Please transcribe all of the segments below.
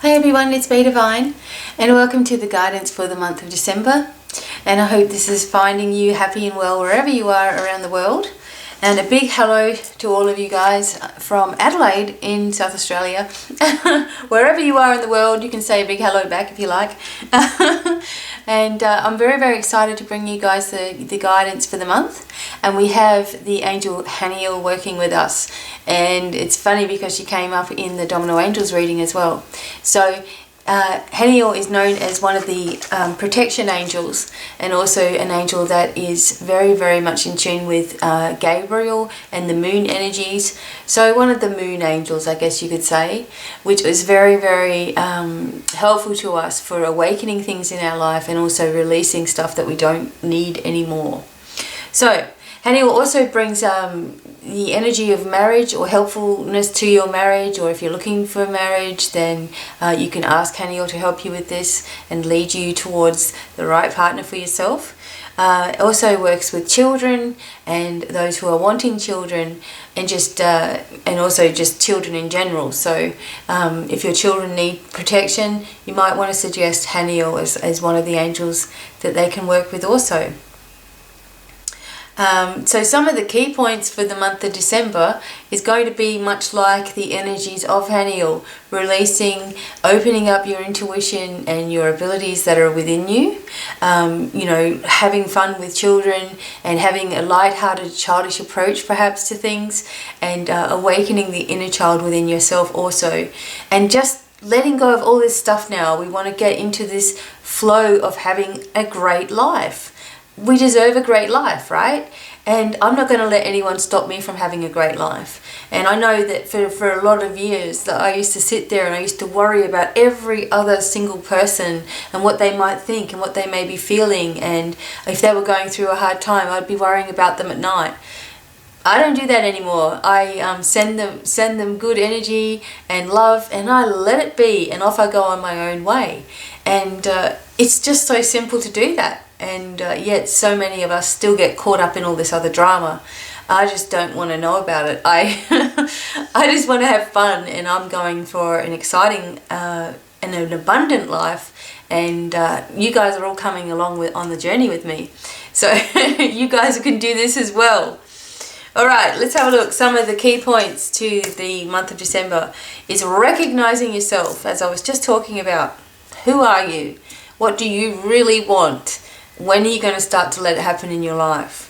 Hi everyone, it's BDevine and welcome to the guidance for the month of December, and I hope this is finding you happy and well wherever you are around the world. And a big hello to all of you guys from Adelaide in South Australia. Wherever you are in the world, you can say a big hello back if you like. And I'm very excited to bring you guys the guidance for the month. And we have the angel Haniel working with us. And it's funny because she came up in the Domino Angels reading as well. So Haniel is known as one of the protection angels, and also an angel that is very much in tune with Gabriel and the moon energies. So one of the moon angels, I guess you could say, which was very helpful to us for awakening things in our life and also releasing stuff that we don't need anymore. So Haniel also brings the energy of marriage or helpfulness to your marriage, or if you're looking for marriage, then you can ask Haniel to help you with this and lead you towards the right partner for yourself. It also works with children and those who are wanting children, and also just children in general. So if your children need protection, you might want to suggest Haniel as one of the angels that they can work with also. So some of the key points for the month of December is going to be much like the energies of Haniel, releasing, opening up your intuition and your abilities that are within you, having fun with children and having a light-hearted, childish approach perhaps to things, and awakening the inner child within yourself also, and just letting go of all this stuff now. We want to get into this flow of having a great life. We deserve a great life, right? And I'm not going to let anyone stop me from having a great life. And I know that for a lot of years that I used to sit there and I used to worry about every other single person and what they might think and what they may be feeling, and if they were going through a hard time, I'd be worrying about them at night. I don't do that anymore. I send them good energy and love, and I let it be, and off I go on my own way. And it's just so simple to do that. And yet so many of us still get caught up in all this other drama. I just don't want to know about it. I just want to have fun, and I'm going for an exciting and an abundant life. And you guys are all coming along on the journey with me. So you guys can do this as well. Alright, let's have a look. Some of the key points to the month of December is recognizing yourself, as I was just talking about. Who are you? What do you really want? When are you going to start to let it happen in your life?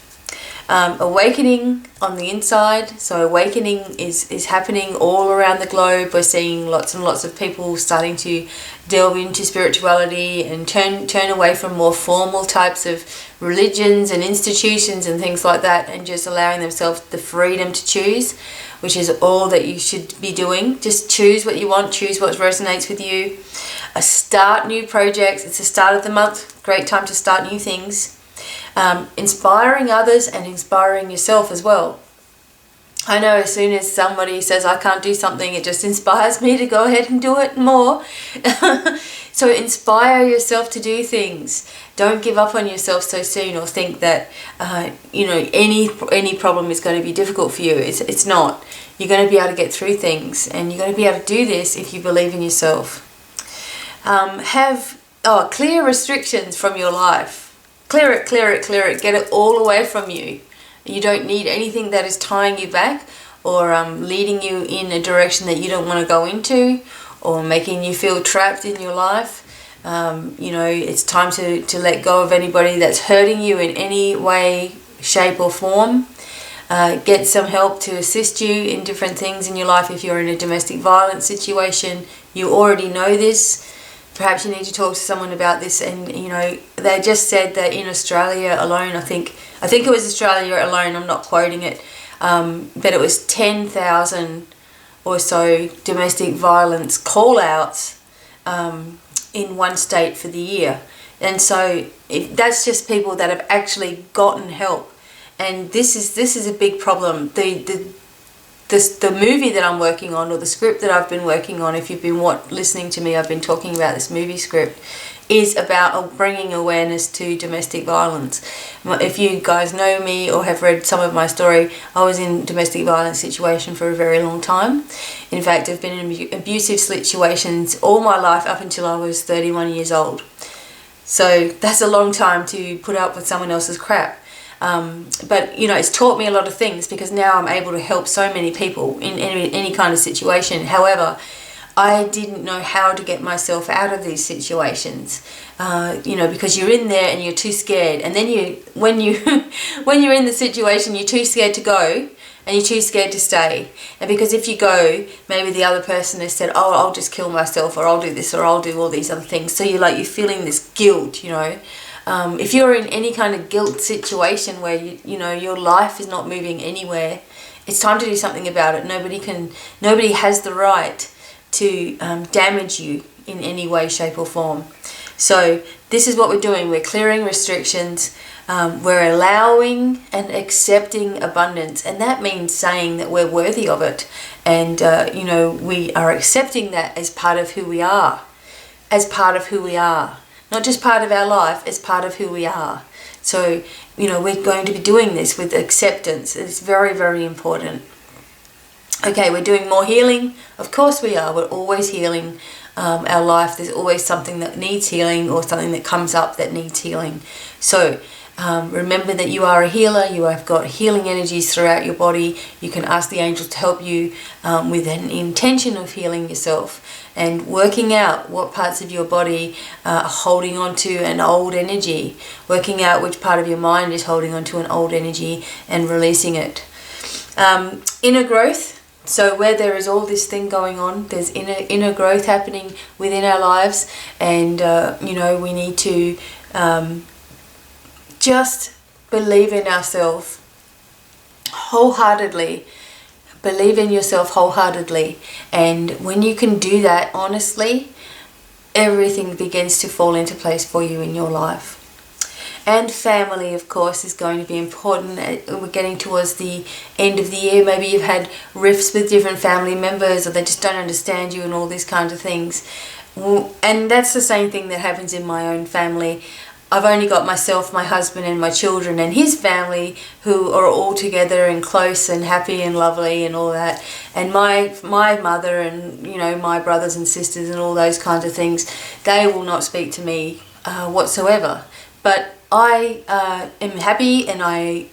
Awakening on the inside. So awakening is happening all around the globe. We're seeing lots and lots of people starting to delve into spirituality and turn away from more formal types of religions and institutions and things like that, and just allowing themselves the freedom to choose, which is all that you should be doing. Just choose what you want, choose what resonates with you. Start new projects. It's the start of the month. Great time to start new things. Inspiring others and inspiring yourself as well. I know as soon as somebody says I can't do something, it just inspires me to go ahead and do it more. So inspire yourself to do things. Don't give up on yourself so soon, or think that any problem is going to be difficult for you. It's not. You're going to be able to get through things, and you're going to be able to do this if you believe in yourself. Have clear restrictions from your life. Clear it. Get it all away from you. You don't need anything that is tying you back, or leading you in a direction that you don't want to go into, or making you feel trapped in your life. It's time to let go of anybody that's hurting you in any way, shape or form. Get some help to assist you in different things in your life. If you're in a domestic violence situation, you already know this. Perhaps you need to talk to someone about this. And they just said that in Australia alone, I think it was Australia alone, I'm not quoting it, but it was 10,000 or so domestic violence call-outs in one state for the year. And so that's just people that have actually gotten help. And this is a big problem. the movie that I'm working on, or the script that I've been working on, if you've been listening to me, I've been talking about this movie script, is about bringing awareness to domestic violence. If you guys know me or have read some of my story, I was in a domestic violence situation for a very long time. In fact, I've been in abusive situations all my life up until I was 31 years old. So that's a long time to put up with someone else's crap. But you know, it's taught me a lot of things, because now I'm able to help so many people in any kind of situation. However, I didn't know how to get myself out of these situations, you know, because you're in there and you're too scared, and then when you're in the situation, you're too scared to go, and you're too scared to stay. And because if you go, maybe the other person has said, oh, I'll just kill myself, or I'll do this, or I'll do all these other things. So you're feeling this guilt, you know. If you're in any kind of guilt situation where you know your life is not moving anywhere, it's time to do something about it. Nobody has the right to damage you in any way, shape or form. So this is what we're doing. We're clearing restrictions. We're allowing and accepting abundance, and that means saying that we're worthy of it, and you know, we are accepting that as part of who we are, not just part of our life, as part of who we are. So you know, we're going to be doing this with acceptance. It's very, very important. Okay, we're doing more healing. Of course we are. We're always healing our life. There's always something that needs healing, or something that comes up that needs healing. So remember that you are a healer. You have got healing energies throughout your body. You can ask the angels to help you with an intention of healing yourself, and working out what parts of your body are holding on to an old energy, working out which part of your mind is holding on to an old energy, and releasing it. Inner growth. So where there is all this thing going on, there's inner growth happening within our lives, and you know, we need to just believe in ourselves wholeheartedly. Believe in yourself wholeheartedly, and when you can do that honestly, everything begins to fall into place for you in your life. And family, of course, is going to be important. We're getting towards the end of the year. Maybe you've had rifts with different family members, or they just don't understand you and all these kinds of things. And that's the same thing that happens in my own family. I've only got myself, my husband and my children and his family, who are all together and close and happy and lovely and all that. And my mother and, you know, my brothers and sisters and all those kinds of things, they will not speak to me whatsoever. But I am happy, and I,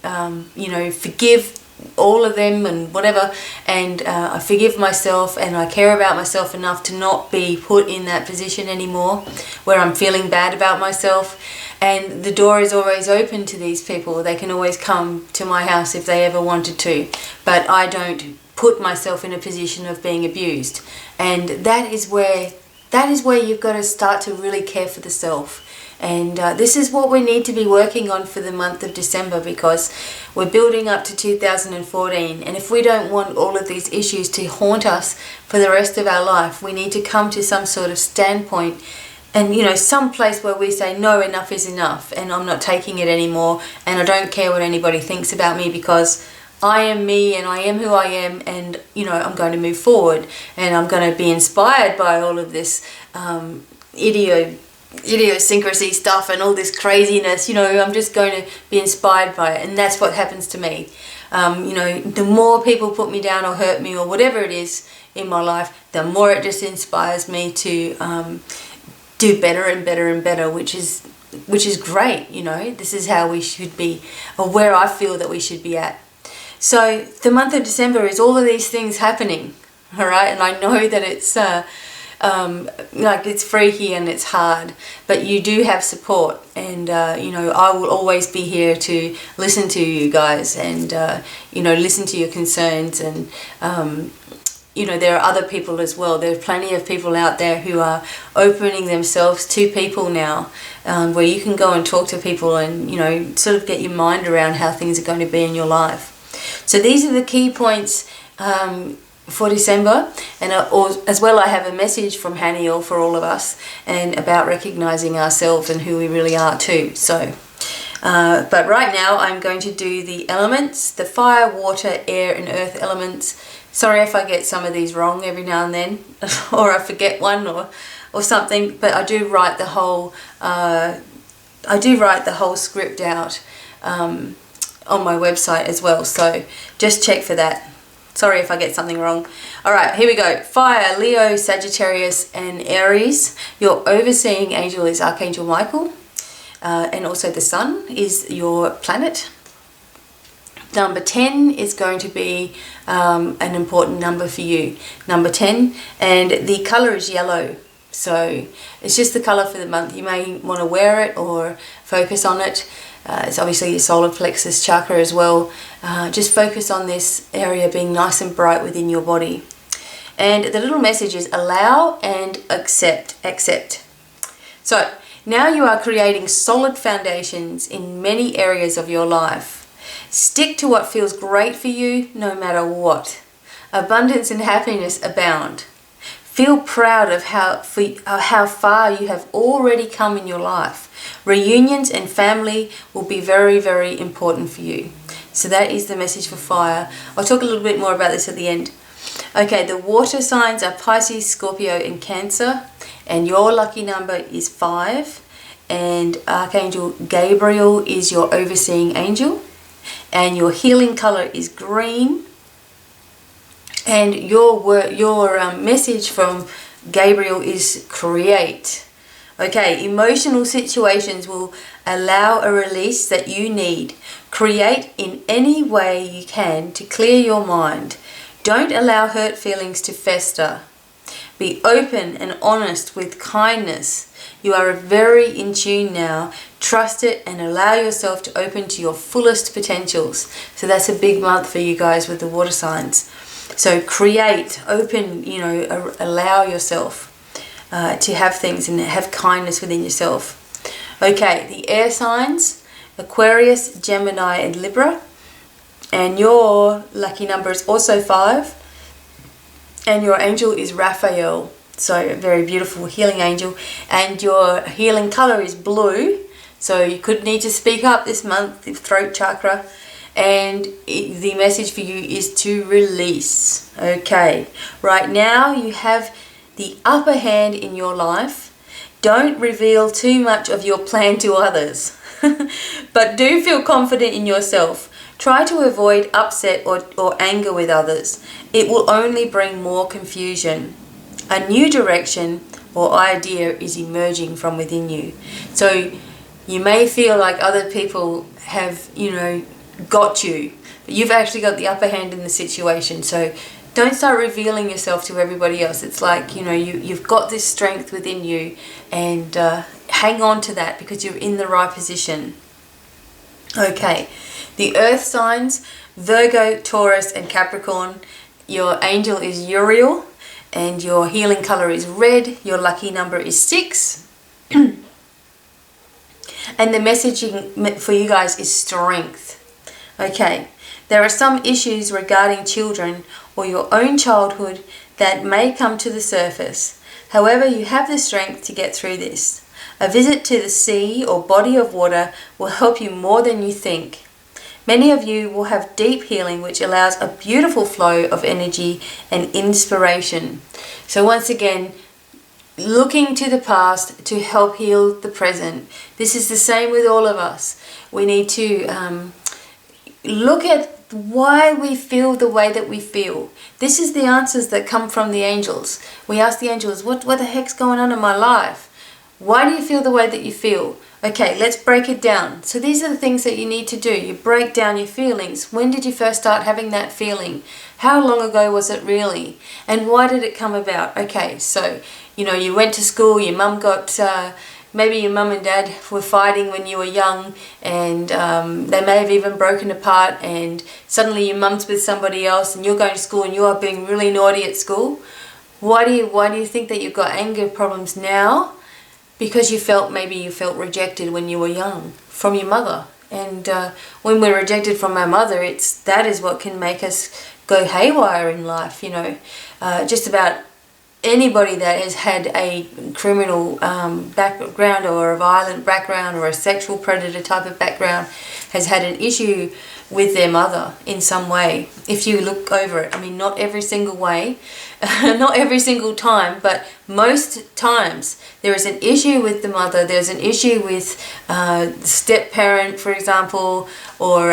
you know, forgive all of them and whatever, and I forgive myself, and I care about myself enough to not be put in that position anymore where I'm feeling bad about myself. And the door is always open to these people. They can always come to my house if they ever wanted to, but I don't put myself in a position of being abused. And that is where you've got to start to really care for the self. And this is what we need to be working on for the month of December, because we're building up to 2014, and if we don't want all of these issues to haunt us for the rest of our life, we need to come to some sort of standpoint, and you know, some place where we say, no, enough is enough, and I'm not taking it anymore, and I don't care what anybody thinks about me, because I am me and I am who I am, and you know, I'm going to move forward, and I'm going to be inspired by all of this idiosyncrasy stuff and all this craziness. You know, I'm just going to be inspired by it, and that's what happens to me. You know, the more people put me down or hurt me or whatever it is in my life, the more it just inspires me to do better and better and better, which is great. You know, this is how we should be, or where I feel that we should be at. So the month of December is all of these things happening, all right? And I know that it's like it's freaky and it's hard, but you do have support, and you know, I will always be here to listen to you guys, and you know, listen to your concerns, and you know, there are other people as well. There are plenty of people out there who are opening themselves to people now, where you can go and talk to people and, you know, sort of get your mind around how things are going to be in your life. So these are the key points for December, and as well I have a message from Haniel for all of us, and about recognizing ourselves and who we really are too. So but right now I'm going to do the elements, the fire, water, air and earth elements. Sorry if I get some of these wrong every now and then, or I forget one or something. But I do write the whole script out on my website as well. So just check for that. Sorry if I get something wrong. All right, here we go. Fire, Leo, Sagittarius, and Aries. Your overseeing angel is Archangel Michael, and also the Sun is your planet. Number 10 is going to be an important number for you. Number 10, and the color is yellow. So it's just the color for the month. You may want to wear it or focus on it. It's obviously your solar plexus chakra as well. Just focus on this area being nice and bright within your body. And the little message is allow and accept. So now you are creating solid foundations in many areas of your life. Stick to what feels great for you no matter what. Abundance and happiness abound. Feel proud of how far you have already come in your life. Reunions and family will be very, very important for you. So that is the message for fire. I'll talk a little bit more about this at the end. Okay, the water signs are Pisces, Scorpio, and Cancer. And your lucky number is 5. And Archangel Gabriel is your overseeing angel. And your healing color is green. And your message from Gabriel is create. Okay, emotional situations will allow a release that you need. Create in any way you can to clear your mind. Don't allow hurt feelings to fester. Be open and honest with kindness. You are very in tune now. Trust it and allow yourself to open to your fullest potentials. So that's a big month for you guys with the water signs. So create, open, allow yourself to have things and have kindness within yourself. Okay, the air signs, Aquarius, Gemini, and Libra. And your lucky number is also 5. And your angel is Raphael. So a very beautiful healing angel. And your healing color is blue. So you could need to speak up this month, the throat chakra. And the message for you is to release. Okay, right now you have the upper hand in your life. Don't reveal too much of your plan to others. But do feel confident in yourself. Try to avoid upset or anger with others. It will only bring more confusion. A new direction or idea is emerging from within you. So you may feel like other people have, got you, but you've actually got the upper hand in the situation. So don't start revealing yourself to everybody else. It's like, you've got this strength within you, and hang on to that because you're in the right position. Okay, the earth signs, Virgo, Taurus, and Capricorn. Your angel is Uriel, and your healing color is red. Your lucky number is 6. And the messaging for you guys is strength. Okay, there are some issues regarding children or your own childhood that may come to the surface. However, you have the strength to get through this. A visit to the sea or body of water will help you more than you think. Many of you will have deep healing, which allows a beautiful flow of energy and inspiration. So once again, looking to the past to help heal the present. This is the same with all of us. We need to look at why we feel the way that we feel. This is the answers that come from the angels. We ask the angels, what the heck's going on in my life? Why do you feel the way that you feel? Okay, let's break it down. So these are the things that you need to do. You break down your feelings. When did you first start having that feeling? How long ago was it really? And why did it come about? Okay, so, you went to school, your mum got, maybe your mum and dad were fighting when you were young, and they may have even broken apart, and suddenly your mum's with somebody else and you're going to school and you are being really naughty at school. Why do you think that you've got anger problems now? Because you felt rejected when you were young from your mother. And when we're rejected from our mother, that is what can make us go haywire in life, just about anybody that has had a criminal background or a violent background or a sexual predator type of background has had an issue with their mother in some way. If you look over it, I mean, not every single way, not every single time, but most times there is an issue with the mother. There's an issue with the step parent, for example, or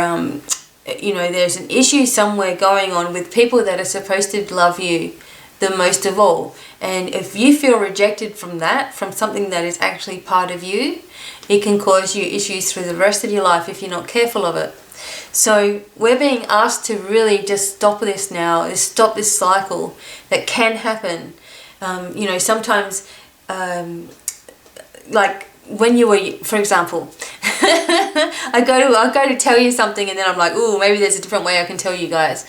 you know, there's an issue somewhere going on with people that are supposed to love you the most of all. And if you feel rejected from that, from something that is actually part of you, it can cause you issues through the rest of your life if you're not careful of it. So we're being asked to really just stop this now, stop this cycle that can happen. You know, sometimes, like when you were, for example, I go to tell you something and then I'm like, oh, maybe there's a different way I can tell you guys.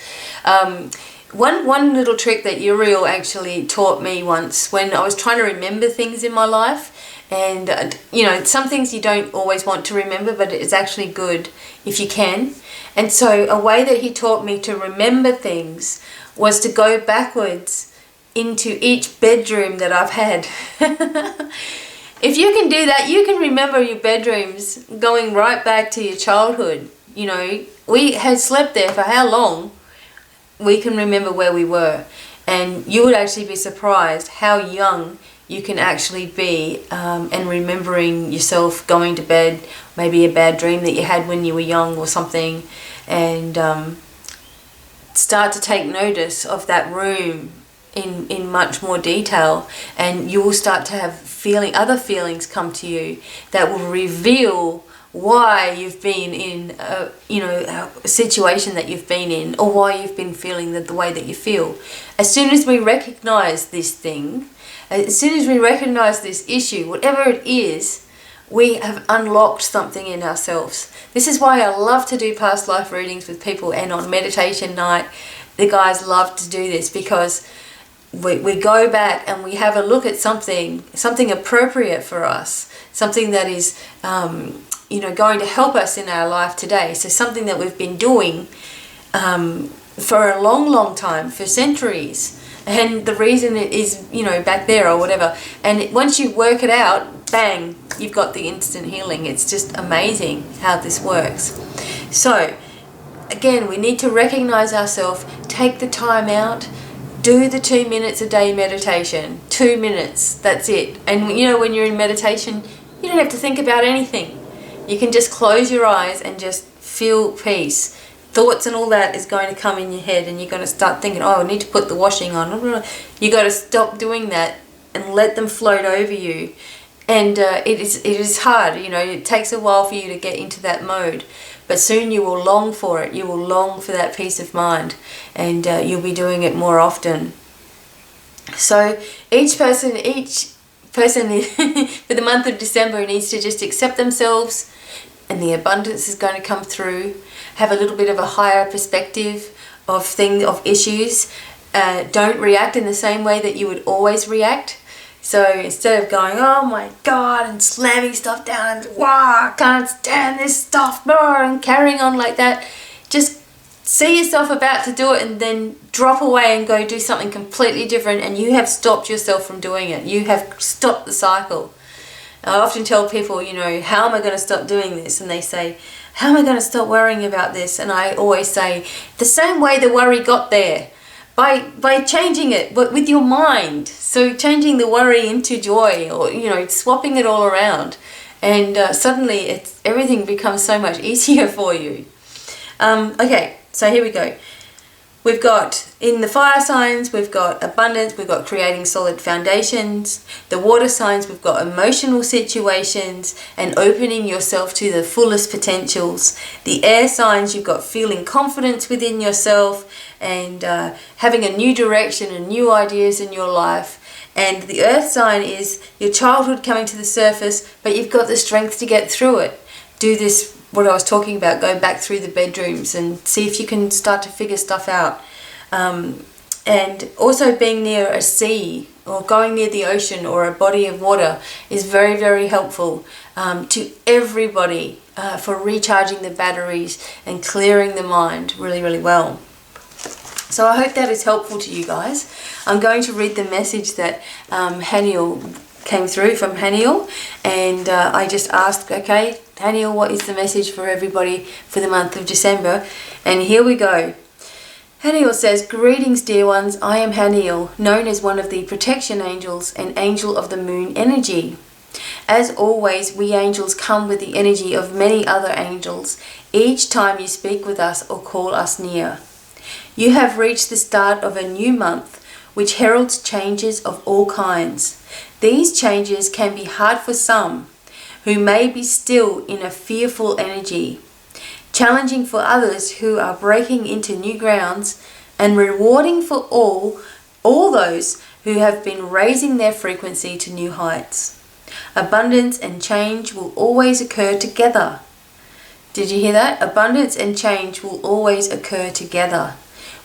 One little trick that Uriel actually taught me once when I was trying to remember things in my life, and you know, some things you don't always want to remember, but it's actually good if you can. And so a way that he taught me to remember things was to go backwards into each bedroom that I've had. If you can do that, you can remember your bedrooms going right back to your childhood. You know, we had slept there for how long? We can remember where we were. And you would actually be surprised how young you can actually be, and remembering yourself going to bed, maybe a bad dream that you had when you were young or something, and start to take notice of that room in much more detail, and you will start to have other feelings come to you that will reveal why you've been in a situation that you've been in, or why you've been feeling the way that you feel. As soon as we recognize this thing, as soon as we recognize this issue, whatever it is, we have unlocked something in ourselves. This is why I love to do past life readings with people, and on meditation night the guys love to do this, because we go back and we have a look at something appropriate for us, something that is you know, going to help us in our life today. So something that we've been doing for a long time, for centuries, and the reason it is, you know, back there or whatever. And once you work it out, bang, you've got the instant healing. It's just amazing how this works. So again, we need to recognize ourselves, take the time out, do the 2 minutes a day meditation. 2 minutes, that's it. And you know, when you're in meditation, you don't have to think about anything. You can just close your eyes and just feel peace. Thoughts and all that is going to come in your head, and you're going to start thinking, oh, I need to put the washing on. You got to stop doing that and let them float over you. And it is hard, you know, it takes a while for you to get into that mode. But soon you will long for it. You will long for that peace of mind, and you'll be doing it more often. So each person for the month of December needs to just accept themselves, and the abundance is going to come through. Have a little bit of a higher perspective of issues. Don't react in the same way that you would always react. So instead of going, oh my God, and slamming stuff down, and wow, I can't stand this stuff, and carrying on like that, just see yourself about to do it and then drop away and go do something completely different, and you have stopped yourself from doing it. You have stopped the cycle. I often tell people, you know, how am I going to stop doing this? And they say, how am I going to stop worrying about this? And I always say, the same way the worry got there, by changing it, but with your mind. So changing the worry into joy, or, you know, swapping it all around, and suddenly everything becomes so much easier for you. Okay, so here we go. We've got, in the fire signs, we've got abundance, we've got creating solid foundations. The water signs, we've got emotional situations and opening yourself to the fullest potentials. The air signs, you've got feeling confidence within yourself and having a new direction and new ideas in your life. And the earth sign is your childhood coming to the surface, but you've got the strength to get through it. Do this, what I was talking about, go back through the bedrooms and see if you can start to figure stuff out. And also being near a sea or going near the ocean or a body of water is very, very helpful to everybody for recharging the batteries and clearing the mind really, really well. So I hope that is helpful to you guys. I'm going to read the message that Haniel came through from Haniel, and I just asked, okay, Haniel, what is the message for everybody for the month of December? And here we go. Haniel says, greetings dear ones, I am Haniel, known as one of the protection angels and angel of the moon energy. As always, we angels come with the energy of many other angels each time you speak with us or call us near. You have reached the start of a new month, which heralds changes of all kinds. These changes can be hard for some, who may be still in a fearful energy, challenging for others who are breaking into new grounds, and rewarding for all those who have been raising their frequency to new heights. Abundance and change will always occur together. Did you hear that? Abundance and change will always occur together.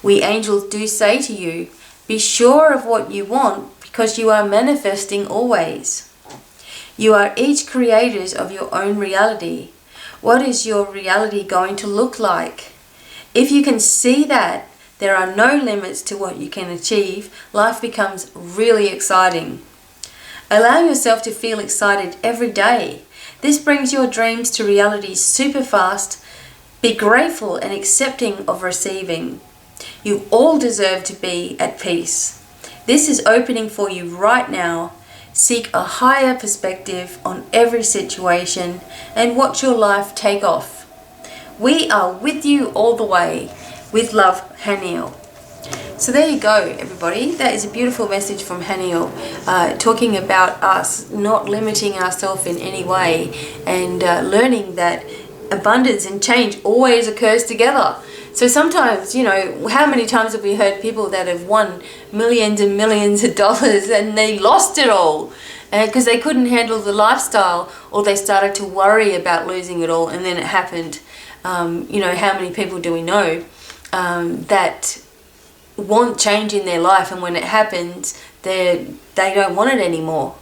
We angels do say to you, be sure of what you want, because you are manifesting always. You are each creators of your own reality. What is your reality going to look like? If you can see that there are no limits to what you can achieve, life becomes really exciting. Allow yourself to feel excited every day. This brings your dreams to reality super fast. Be grateful and accepting of receiving. You all deserve to be at peace. This is opening for you right now. Seek a higher perspective on every situation and watch your life take off. We are with you all the way. With love, Haniel. So there you go, everybody. That is a beautiful message from Haniel, talking about us not limiting ourselves in any way, and learning that abundance and change always occurs together. So sometimes, you know, how many times have we heard people that have won millions and millions of dollars and they lost it all because they couldn't handle the lifestyle, or they started to worry about losing it all, and then it happened. You know, how many people do we know that want change in their life, and when it happens, they don't want it anymore?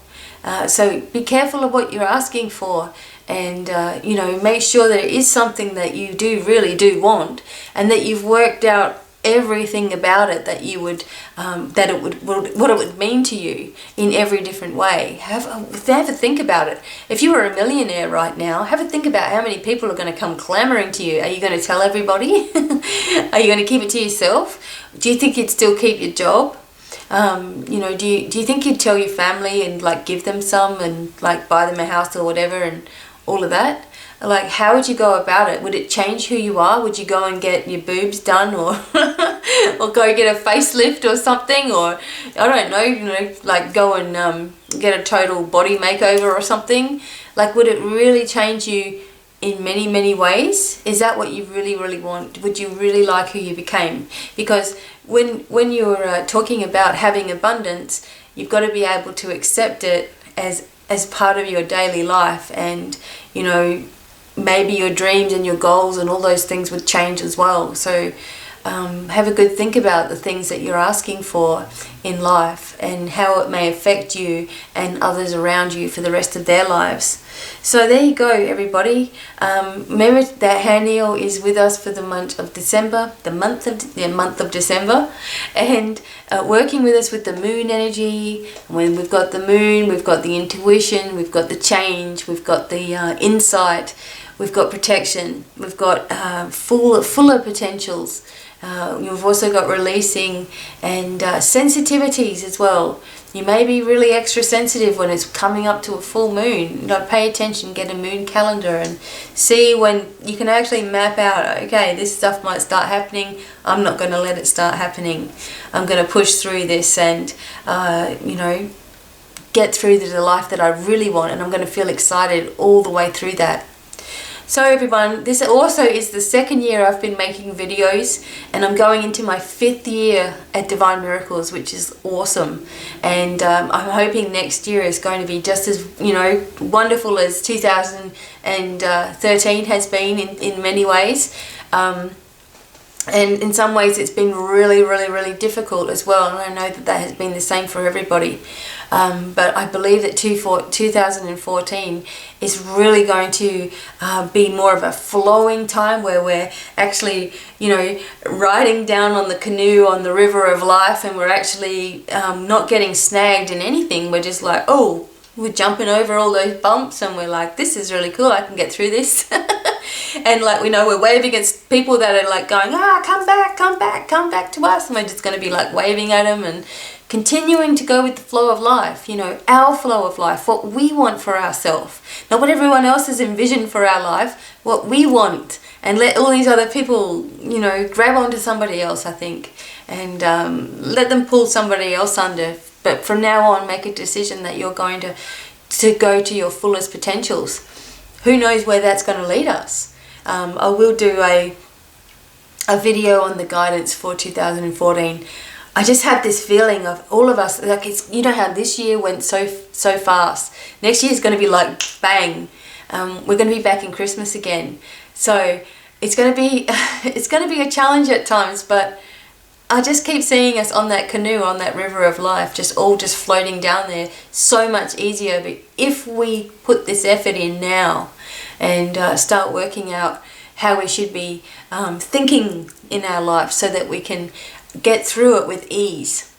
So be careful of what you're asking for, and you know, make sure that it is something that you really do want, and that you've worked out everything about it, that you would what it would mean to you in every different way. Have a think about it. If you were a millionaire right now, have a think about how many people are going to come clamoring to you. Are you going to tell everybody? Are you going to keep it to yourself? Do you think you'd still keep your job? You know, do you think you'd tell your family and like give them some and like buy them a house or whatever and all of that? Like, how would you go about it? Would it change who you are? Would you go and get your boobs done, or or go get a facelift or something, or I don't know, you know, like go and get a total body makeover or something? Like, would it really change you in many ways? Is that what you really want? Would you really like who you became? Because when you're talking about having abundance, you've got to be able to accept it as part of your daily life, and you know, maybe your dreams and your goals and all those things would change as well. So have a good think about the things that you're asking for in life and how it may affect you and others around you for the rest of their lives. So there you go, everybody. Remember that Haniel is with us for the month of December, the month of December, and working with us with the moon energy. When we've got the moon, we've got the intuition, we've got the change, we've got the insight, we've got protection, we've got fuller potentials. You've also got releasing and sensitivities as well. You may be really extra sensitive when it's coming up to a full moon. You know, pay attention, get a moon calendar and see when you can actually map out, okay, this stuff might start happening. I'm not going to let it start happening. I'm going to push through this and, you know, get through the life that I really want, and I'm going to feel excited all the way through that. So everyone, this also is the second year I've been making videos, and I'm going into my 5th year at Divine Miracles, which is awesome. And I'm hoping next year is going to be just as, you know, wonderful as 2013 has been in many ways. And in some ways it's been really, really, really difficult as well, and I know that that has been the same for everybody. But I believe that 2014 is really going to be more of a flowing time, where we're actually, you know, riding down on the canoe on the river of life, and we're actually not getting snagged in anything. We're just like, oh, we're jumping over all those bumps, and we're like, this is really cool, I can get through this. And like, we know we're waving at people that are like going, come back, come back, come back to us. And we're just going to be like waving at them and continuing to go with the flow of life, you know, our flow of life, what we want for ourselves. Not what everyone else has envisioned for our life, what we want. And let all these other people, you know, grab onto somebody else, I think. And let them pull somebody else under. But from now on, make a decision that you're going to go to your fullest potentials. Who knows where that's going to lead us? I will do a video on the guidance for 2014. I just had this feeling of all of us, like, it's, you know how this year went so fast. Next year is going to be like bang. We're going to be back in Christmas again. So it's going to be a challenge at times, but I just keep seeing us on that canoe, on that river of life, just floating down there. So much easier. But if we put this effort in now and start working out how we should be thinking in our life so that we can get through it with ease.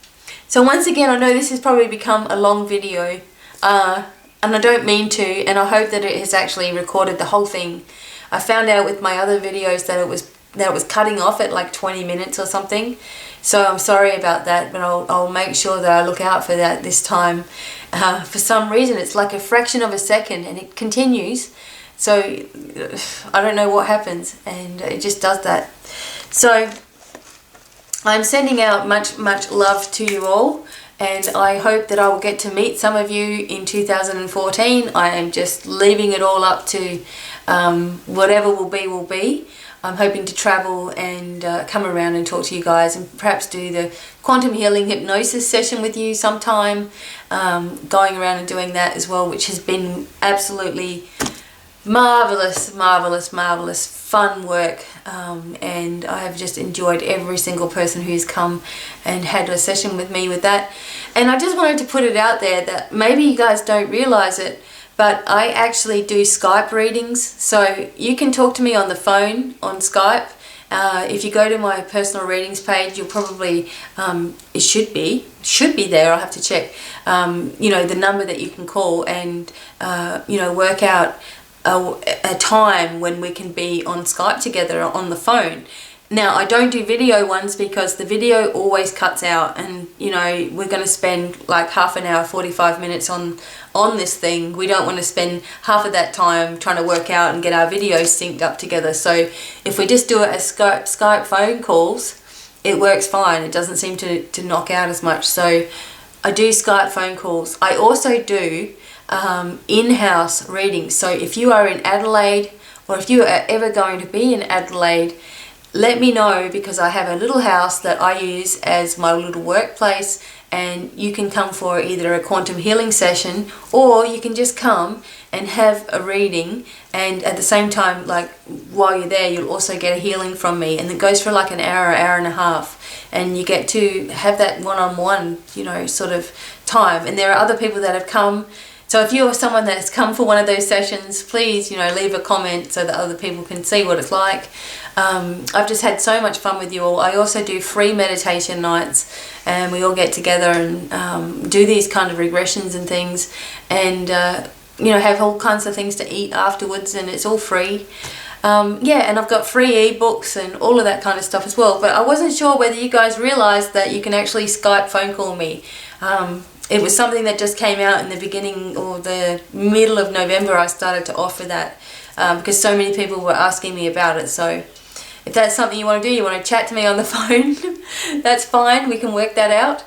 So once again, I know this has probably become a long video, and I don't mean to, and I hope that it has actually recorded the whole thing. I found out with my other videos that it was cutting off at like 20 minutes or something. So I'm sorry about that, but I'll make sure that I look out for that this time. For some reason, it's like a fraction of a second and it continues. So I don't know what happens, and it just does that. So I'm sending out much love to you all, and I hope that I will get to meet some of you in 2014. I am just leaving it all up to whatever will be. I'm hoping to travel and come around and talk to you guys, and perhaps do the Quantum Healing Hypnosis session with you sometime, going around and doing that as well, which has been absolutely marvelous fun work, and I have just enjoyed every single person who's come and had a session with me with that. And I just wanted to put it out there that maybe you guys don't realize it, but I actually do Skype readings. So you can talk to me on the phone on Skype. If you go to my personal readings page, you'll probably, it should be there, I'll have to check, you know, the number that you can call and, you know, work out a time when we can be on Skype together on the phone. Now, I don't do video ones because the video always cuts out, and you know, we're going to spend like half an hour, 45 minutes on this thing. We don't want to spend half of that time trying to work out and get our videos synced up together. So if we just do it as Skype phone calls, it works fine. It doesn't seem to knock out as much. So I do Skype phone calls. I also do in-house readings. So if you are in Adelaide, or if you are ever going to be in Adelaide, let me know, because I have a little house that I use as my little workplace, and you can come for either a quantum healing session, or you can just come and have a reading, and at the same time, like while you're there, you'll also get a healing from me, and it goes for like an hour and a half, and you get to have that one-on-one, you know, sort of time. And there are other people that have come. So if you're someone that has come for one of those sessions, please, you know, leave a comment so that other people can see what it's like. I've just had so much fun with you all. I also do free meditation nights, and we all get together and do these kind of regressions and things, and you know, have all kinds of things to eat afterwards, and it's all free. Yeah, and I've got free ebooks and all of that kind of stuff as well. But I wasn't sure whether you guys realised that you can actually Skype phone call me. It was something that just came out in the beginning or the middle of November. I started to offer that because so many people were asking me about it. So if that's something you want to do, you want to chat to me on the phone, that's fine. We can work that out.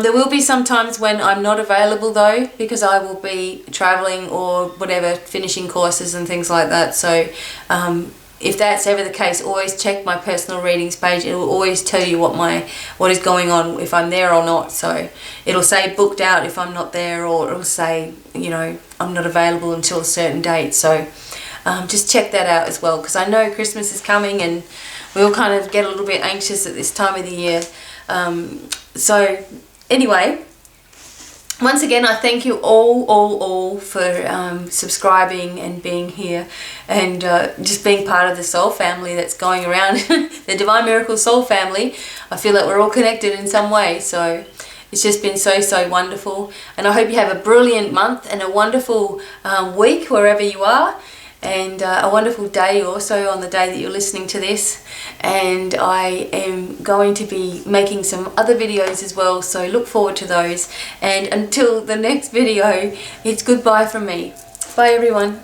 There will be some times when I'm not available though, because I will be traveling or whatever, finishing courses and things like that. So if that's ever the case, always check my personal readings page. It will always tell you what is going on, if I'm there or not. So it'll say booked out if I'm not there, or it'll say, you know, I'm not available until a certain date. So just check that out as well, because I know Christmas is coming, and we all kind of get a little bit anxious at this time of the year. So anyway, once again, I thank you all for subscribing and being here, and just being part of the soul family that's going around, the Divine Miracle Soul family. I feel like we're all connected in some way, so it's just been so wonderful. And I hope you have a brilliant month and a wonderful week wherever you are, and a wonderful day also on the day that you're listening to this. And I am going to be making some other videos as well, so look forward to those. And until the next video, it's goodbye from me. Bye everyone.